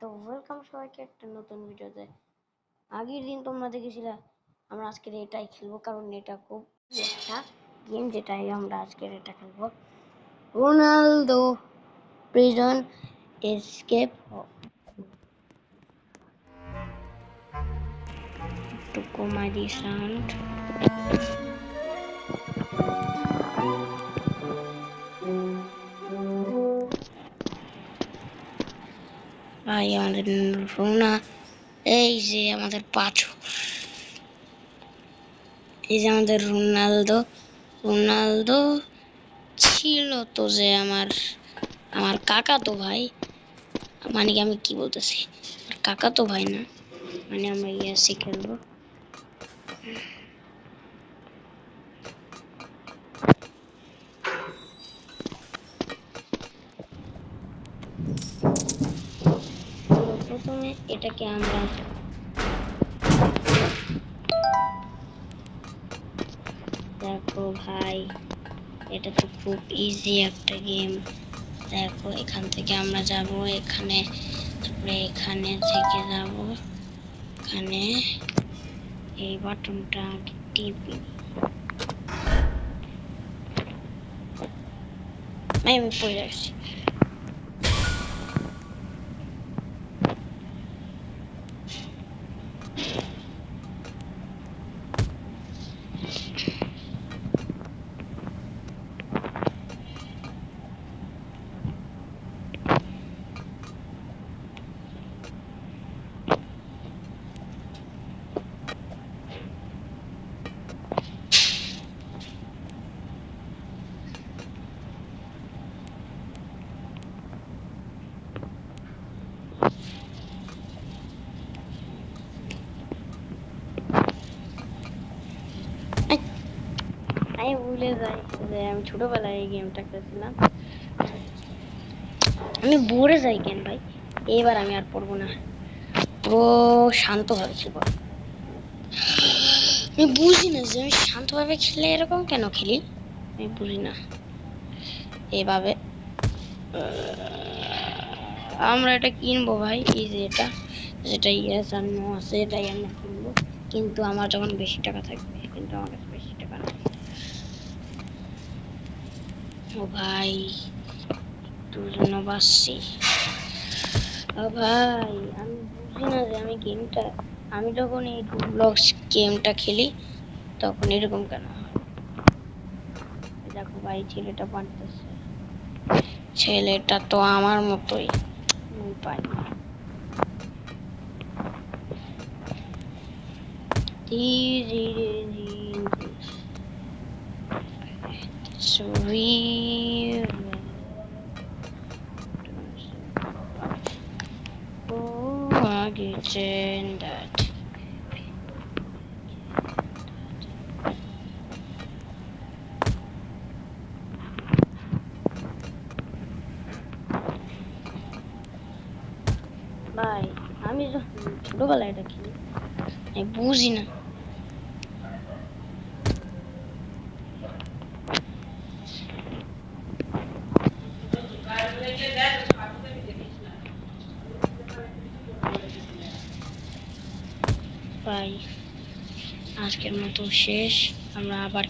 তো ওয়েলকাম সবাইকে একটা নতুন ভিডিওতে। আগের দিন তোমরা দেখেছিলে আমরা আজকের এটাই খেলবো, কারণ এটা খুব একটা গেম, যেটাই আমরা আজকের এটা খেলবো। Ronaldo prison escape. To কমাই দি সাউন্ড। ভাই আমাদের রোনা, এই যে আমাদের পাঁচু, এই যে আমাদের রোনালদো রোনালদো ছিল তো, যে আমার আমার কাকা তো ভাই, মানে কি আমি কি বলতেছি, কাকা তো ভাই না, মানে আমরা ইয়াসি খেলবো। প্রথমে এটাকে আমরা দেখো ভাই, এটা তো খুব ইজি একটা গেম। দেখো এখান থেকে আমরা যাব এখানে, তারপরে এখানে থেকে যাব এখানে, এই বাটনটা টিপি। আমি পড়ে আসছি। আমি ভুলে যাই যে আমি ছোটবেলায় এই গেমটা খেলছিলাম। আমি ভুলে যাই কেন ভাই, এবার আমি আর পড়বো না, পুরো শান্তভাবে খেলবো। আমি বুঝি না যে আমি শান্তভাবে খেলে এরকম কেন খেলি, আমি বুঝি না। এভাবে আমরা এটা কিনবো ভাই, এই যে এটা, যেটা ইয়েস আর নো আছে, এটাই আমরা কিনবো। কিন্তু আমার যখন বেশি টাকা থাকবে, কিন্তু আমার কাছে বেশি টাকা নেই। ও ভাই তোর জন্য বাসছি। ও ভাই আমি বুঝি না যে আমি যখন এই রোবলক্স গেমটা খেলি তখন এরকম কেন হয়। দেখো ভাই ছেলেটা পারতেছে, ছেলেটা তো আমার মতোই, পাই না। ধীরে ধীরে that. ভাই আমি যখন ছোটবেলায় এটা খেলি আমি বুঝি না। ভাই আজকের মতো শেষ, আমরা আবার